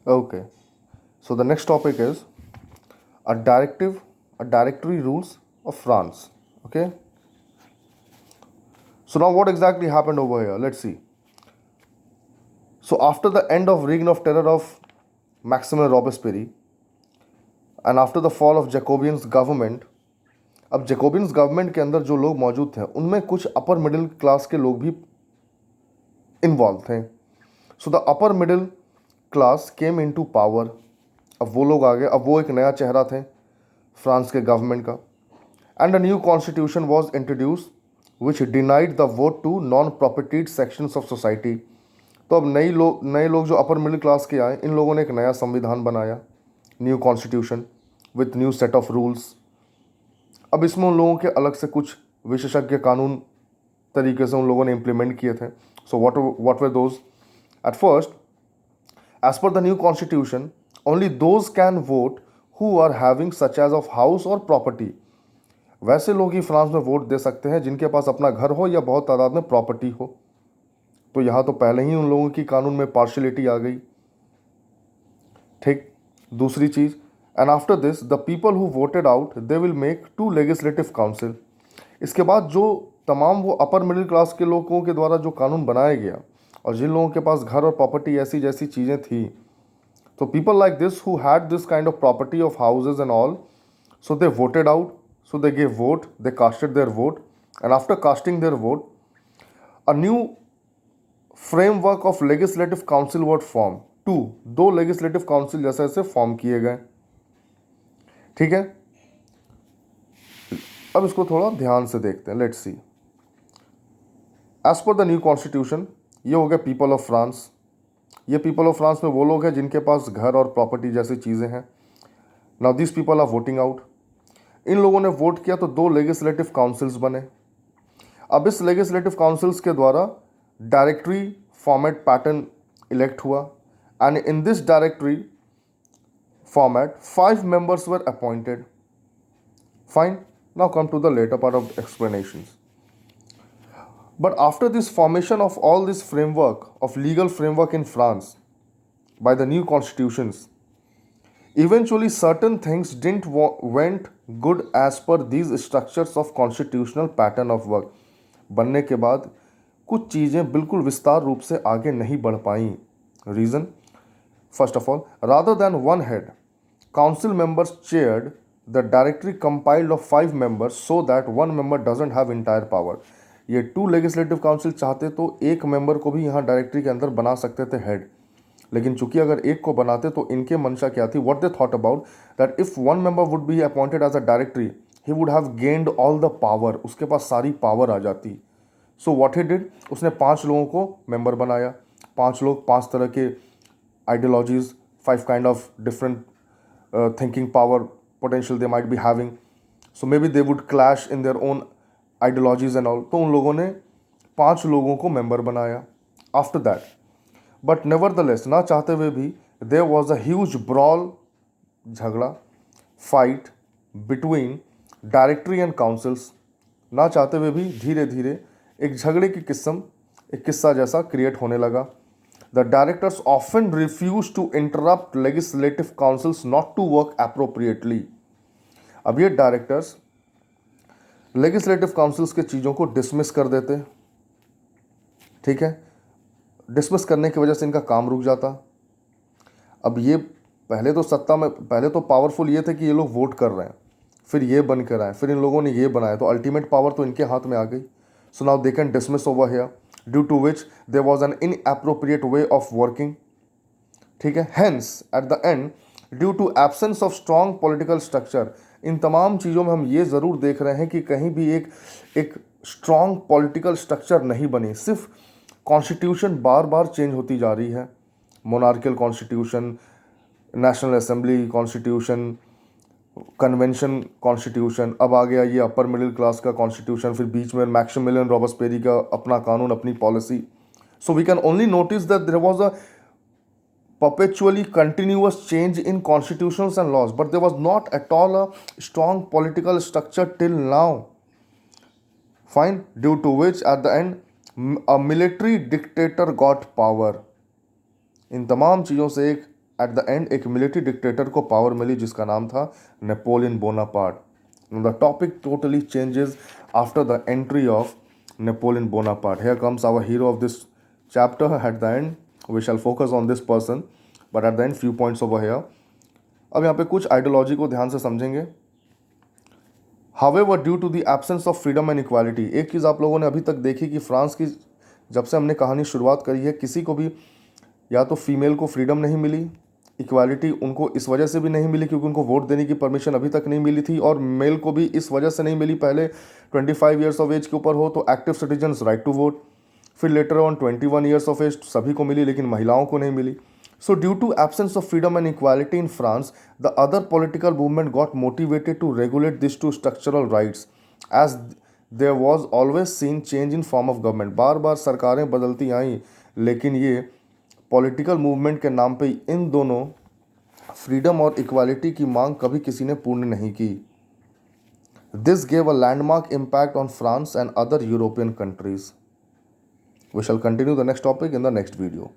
Okay. So the next topic is a directive, a directory rules of France. Okay. So now what exactly happened over here? Let's see. So after the end of reign of terror of Maximin Robespierre and after the fall of Jacobians government, अब Jacobians government के अंदर जो लोग मौजूद थे उनमें कुछ अपर middle class के लोग भी इन्वॉल्व थे. So the upper middle class came into power. अब वो लोग आ गए, अब वो एक नया चेहरा थे फ्रांस के गवर्नमेंट का. And a new constitution was introduce which denied the vote to non propertied sections of society. तो अब नए लोग जो अपर मिडिल क्लास के आए, इन लोगों ने एक नया संविधान बनाया, new constitution with new set of rules. अब इसमें उन लोगों के अलग से कुछ विशेषज्ञ कानून तरीके से उन लोगों ने इम्प्लीमेंट किए थे. So what were those? At first, as per the new constitution, only those can vote who are having such as of house और प्रॉपर्टी. वैसे लोग ही फ्रांस में वोट दे सकते हैं जिनके पास अपना घर हो या बहुत तादाद में प्रॉपर्टी हो. तो यहाँ तो पहले ही उन लोगों की कानून में पार्शलिटी आ गई. ठीक. दूसरी चीज़, and after this the people who voted out they will make to legislative council. इसके बाद जो तमाम वो अपर मिडिल क्लास के लोगों के द्वारा जो कानून बनाया गया और जिन लोगों के पास घर और प्रॉपर्टी ऐसी जैसी चीज़ें थी, तो people like this who had this kind of property of houses and all, so they voted out, so they gave vote, they casted their vote, and after casting their vote a new framework of legislative council word form. दो legislative council जैसे ऐसे form किए गए. ठीक है. अब इसको थोड़ा ध्यान से देखते हैं. Let's see. As per the new constitution, ये हो गया पीपल ऑफ फ्रांस. ये पीपल ऑफ फ्रांस में वो लोग हैं जिनके पास घर और प्रॉपर्टी जैसी चीज़ें हैं. Now this people are voting out. इन लोगों ने वोट किया तो दो लेजिस्लेटिव काउंसिल्स बने. अब इस लेजिस्लेटिव काउंसिल्स के द्वारा डायरेक्टरी फॉर्मेट पैटर्न इलेक्ट हुआ. And in this directory format 5 members were appointed. Fine. Now come to the later part of the explanations. But after this formation of all this framework of legal framework in France by the new constitutions, eventually certain things didn't went good as per these structures of constitutional pattern of work. बनने के बाद कुछ चीज़ें बिल्कुल विस्तार रूप से आगे नहीं बढ़ पाई. Reason, first of all, rather than one head, council members chaired the directory compiled of 5 members so that one member doesn't have entire power. ये 2 लेजिस्लेटिव काउंसिल चाहते तो एक मेंबर को भी यहाँ डायरेक्टरी के अंदर बना सकते थे हेड. लेकिन चूंकि अगर एक को बनाते तो इनके मंशा क्या थी, what they thought about that if one member would be appointed as a directory he would have gained all the power. उसके पास सारी पावर आ जाती. सो व्हाट ही डिड, उसने 5 लोगों को मेंबर बनाया. 5 लोग, 5 तरह के ideologies, 5 kind of different thinking power potential they might be having. So maybe they would clash in their own ideologies and all. तो उन लोगों ने 5 लोगों को मेंबर बनाया. आफ्टर दैट, बट नेवरदलेस, ना चाहते हुए भी, there was a huge brawl, झगड़ा, fight between directory and councils. ना चाहते हुए भी धीरे धीरे एक झगड़े की एक किस्सा जैसा क्रिएट होने लगा. The directors often refuse to interrupt legislative councils not to work appropriately. अब ये डायरेक्टर्स लेजिस्लेटिव काउंसिल्स के चीज़ों को डिसमिस कर देते. ठीक है. डिसमिस करने की वजह से इनका काम रुक जाता. अब ये पहले तो सत्ता में, पहले तो पावरफुल ये थे कि ये लोग वोट कर रहे हैं, फिर ये बन कर आए, फिर इन लोगों ने ये बनाया, तो अल्टीमेट पावर तो इनके हाथ में आ गई. So now they can dismiss over here, due to which there was an inappropriate way of working. ठीक है. Hence at the end, due to absence of strong political structure, इन तमाम चीज़ों में हम ये ज़रूर देख रहे हैं कि कहीं भी एक स्ट्रॉन्ग पॉलिटिकल स्ट्रक्चर नहीं बनी. सिर्फ कॉन्स्टिट्यूशन बार बार चेंज होती जा रही है. Monarchial constitution, national assembly constitution, convention constitution, अब आ गया ये अपर मिडिल क्लास का कॉन्स्टिट्यूशन, फिर बीच में मैक्सिमिलियन रॉबस्पेरी का अपना कानून, अपनी policy. So we can only notice that there was a perpetually continuous change in constitutions and laws, but there was not at all a strong political structure till now. Fine. Due to which at the end a military dictator got power. इन तमाम चीज़ों से एक at the end एक military dictator को power मिली जिसका नाम था Napoleon Bonaparte. The topic totally changes after the entry of Napoleon Bonaparte. Here comes our hero of this chapter. At the end we shall focus on this person, but at the end few points over here. अब यहाँ पे कुछ ideology को ध्यान से समझेंगे. However, due to the absence of freedom and equality, एक चीज़ आप लोगों ने अभी तक देखी कि फ्रांस की जब से हमने कहानी शुरुआत करी है, किसी को भी या तो फीमेल को फ्रीडम नहीं मिली, इक्वालिटी उनको इस वजह से भी नहीं मिली क्योंकि उनको वोट देने की परमिशन अभी तक नहीं मिली थी, और मेल को भी इस वजह से नहीं मिली. पहले 25 ईयर्स ऑफ एज के ऊपर हो तो active citizens right to vote, फिर later on 21 years of age सभी को मिली लेकिन महिलाओं को नहीं मिली. So due to absence of freedom and equality in France, the other political movement got motivated to regulate these two structural rights, as there was always seen change in form of government. बार बार सरकारें बदलती आई लेकिन ये political movement के नाम पे इन दोनों freedom और equality की मांग कभी किसी ने पूर्ण नहीं की. This gave a landmark impact on France and other European countries. We shall continue the next topic in the next video.